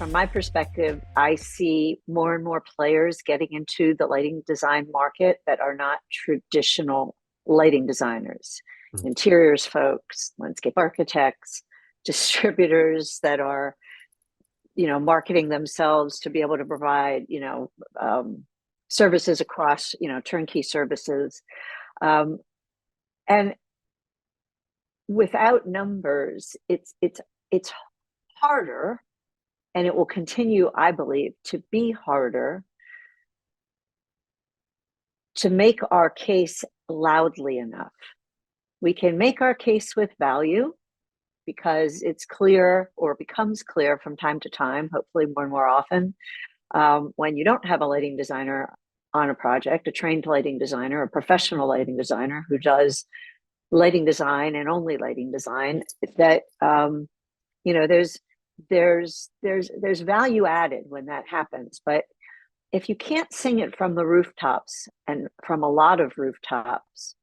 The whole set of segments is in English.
from my perspective, I see more and more players getting into the lighting design market that are not traditional lighting designers, interiors folks, landscape architects, distributors that are, marketing themselves to be able to provide, services across, turnkey services. And without numbers, it's harder, and it will continue, I believe, to be harder to make our case loudly enough. We can make our case with value because it's clear, or becomes clear from time to time, hopefully more and more often, when you don't have a lighting designer on a project, a trained lighting designer, a professional lighting designer who does lighting design and only lighting design, that there's value added when that happens. But if you can't sing it from the rooftops, and from a lot of rooftops,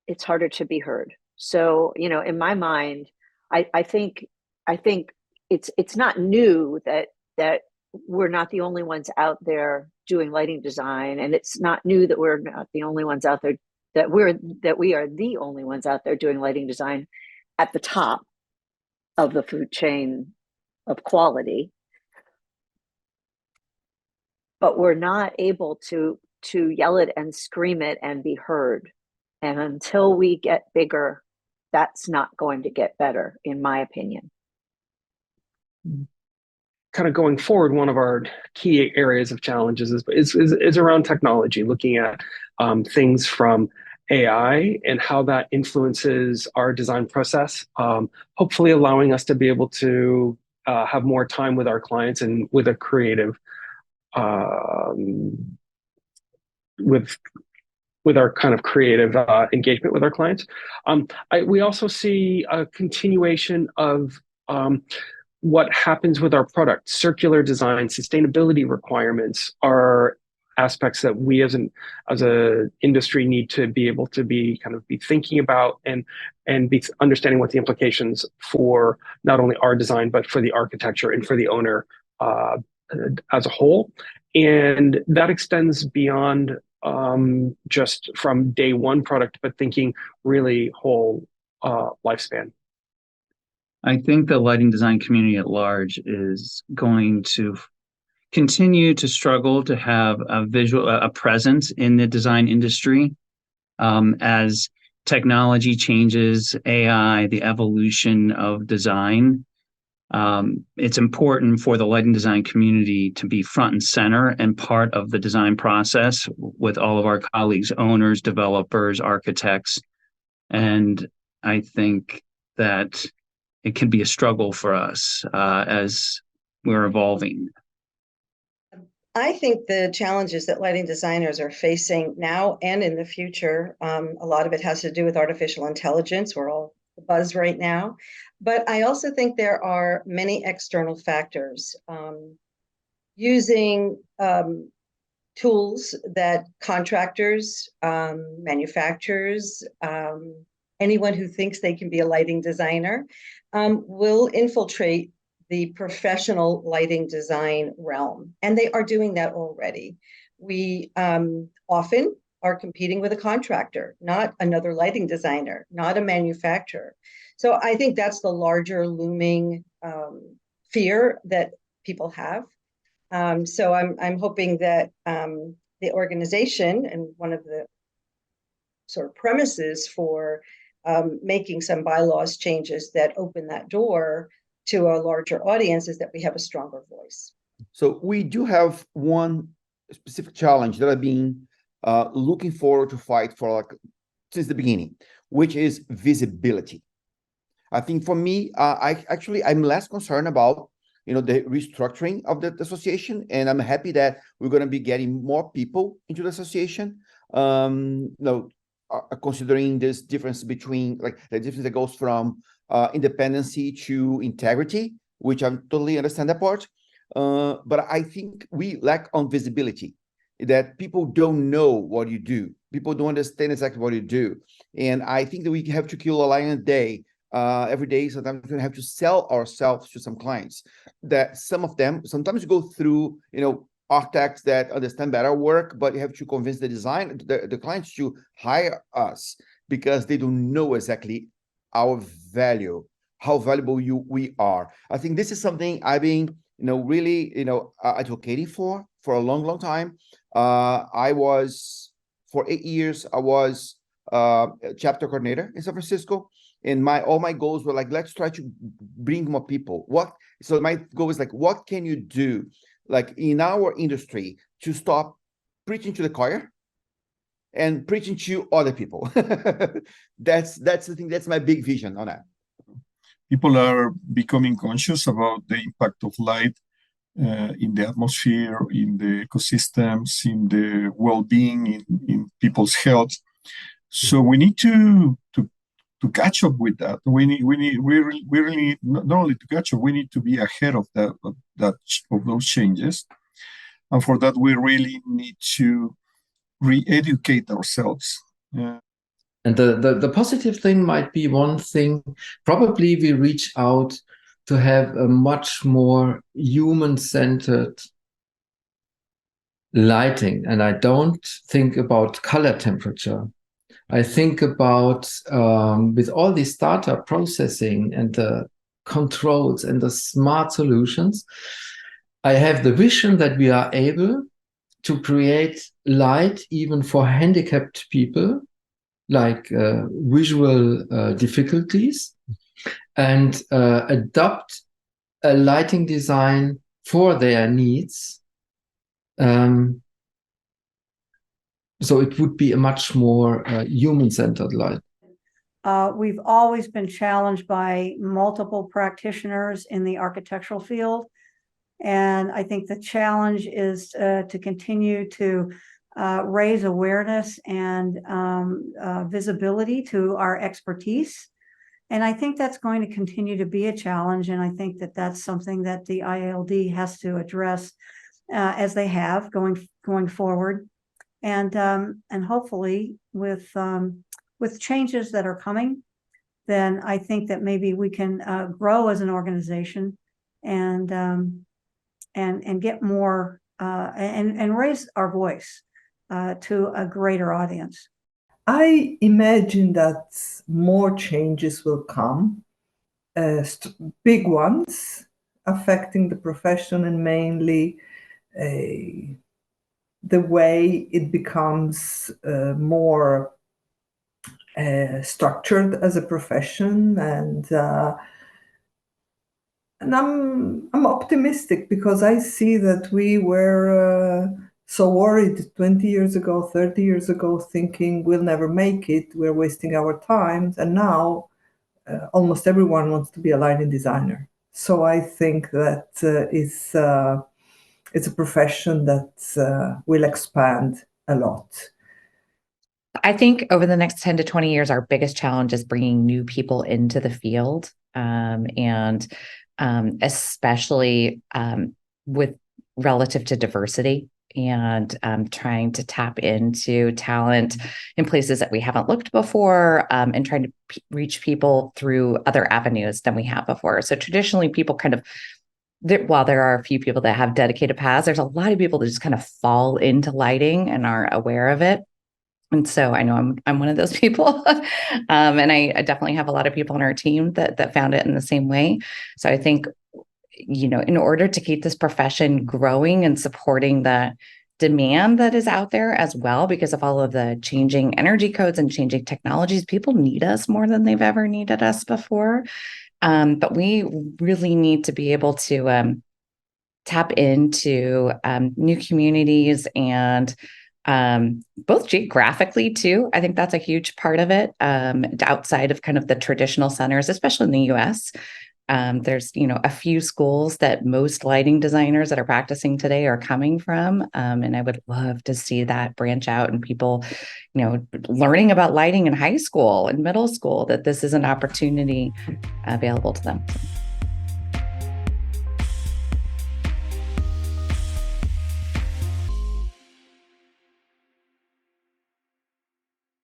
it's harder to be heard. So, in my mind, I think it's not new that we're not the only ones out there doing lighting design, and it's not new that we're not the only ones out there, that we are the only ones out there doing lighting design at the top of the food chain of quality. But we're not able to yell it and scream it and be heard. And until we get bigger, that's not going to get better, in my opinion. Kind of going forward, one of our key areas of challenges is around technology, looking at things from AI and how that influences our design process, hopefully allowing us to be able to have more time with our clients and with a creative, with our kind of creative engagement with our clients. We also see a continuation of what happens with our product. Circular design, sustainability requirements are aspects that we as a industry need to be able to be thinking about and be understanding what the implications for not only our design, but for the architecture and for the owner as a whole. And that extends beyond just from day one product, but thinking really whole lifespan. I think the lighting design community at large is going to continue to struggle to have a presence in the design industry as technology changes, AI, the evolution of design. It's important for the lighting design community to be front and center and part of the design process with all of our colleagues, owners, developers, architects. And I think that it can be a struggle for us as we're evolving. I think the challenges that lighting designers are facing now and in the future, a lot of it has to do with artificial intelligence. We're all the buzz right now. But I also think there are many external factors. Using tools that contractors, manufacturers, anyone who thinks they can be a lighting designer will infiltrate the professional lighting design realm. And they are doing that already. We often are competing with a contractor, not another lighting designer, not a manufacturer. So I think that's the larger looming fear that people have. So I'm hoping that the organization, and one of the sort of premises for making some bylaws changes that open that door to a larger audience, is that we have a stronger voice. So we do have one specific challenge that I've been looking forward to fight for since the beginning, which is visibility. I think for me, I'm less concerned about the restructuring of the association, and I'm happy that we're going to be getting more people into the association. Considering this difference between the difference that goes from independency to integrity, which I totally understand that part. But I think we lack on visibility, that people don't know what you do. People don't understand exactly what you do. And I think that we have to kill a lion a day every day. Sometimes we have to sell ourselves to some clients. That some of them sometimes you go through, architects that understand better work, but you have to convince the clients to hire us because they don't know exactly our value, how valuable we are. I think this is something I've been, really, advocating for a long, long time. For 8 years, I was a chapter coordinator in San Francisco, and all my goals were like, let's try to bring more people. So my goal is like, what can you do, like in our industry, to stop preaching to the choir and preaching to other people? That's the thing. That's my big vision on that. People are becoming conscious about the impact of light in the atmosphere, in the ecosystems, in the well-being, in people's health. So we need to catch up with that. We really need not only to catch up, we need to be ahead of those changes. And for that, we really need to re-educate ourselves. And the positive thing might be one thing, probably we reach out to have a much more human-centered lighting. And I don't think about color temperature. I think about, with all the startup processing and the controls and the smart solutions, I have the vision that we are able to create light even for handicapped people, like visual difficulties, and adopt a lighting design for their needs. So it would be a much more human-centered light. We've always been challenged by multiple practitioners in the architectural field. And I think the challenge is to continue to raise awareness and visibility to our expertise. And I think that's going to continue to be a challenge. And I think that that's something that the IALD has to address as they have going forward. And hopefully with changes that are coming, then I think that maybe we can grow as an organization and get more and raise our voice to a greater audience. I imagine that more changes will come, big ones affecting the profession, and mainly the way it becomes more structured as a profession, and I'm optimistic because I see that we were so worried 20 years ago, 30 years ago, thinking we'll never make it, we're wasting our time, and now almost everyone wants to be a lighting designer. So I think that it's a profession that will expand a lot. I think over the next 10 to 20 years, our biggest challenge is bringing new people into the field, and especially with relative to diversity, and trying to tap into talent in places that we haven't looked before, and trying to reach people through other avenues than we have before. So traditionally, people kind of, while there are a few people that have dedicated paths, there's a lot of people that just kind of fall into lighting and aren't aware of it. And so I know I'm one of those people, and I definitely have a lot of people on our team that found it in the same way. So I think, in order to keep this profession growing and supporting the demand that is out there as well, because of all of the changing energy codes and changing technologies, people need us more than they've ever needed us before. But we really need to be able to tap into new communities, and both geographically too. I think that's a huge part of it, outside of kind of the traditional centers, especially in the US. There's, a few schools that most lighting designers that are practicing today are coming from. And I would love to see that branch out, and people, learning about lighting in high school and middle school, that this is an opportunity available to them.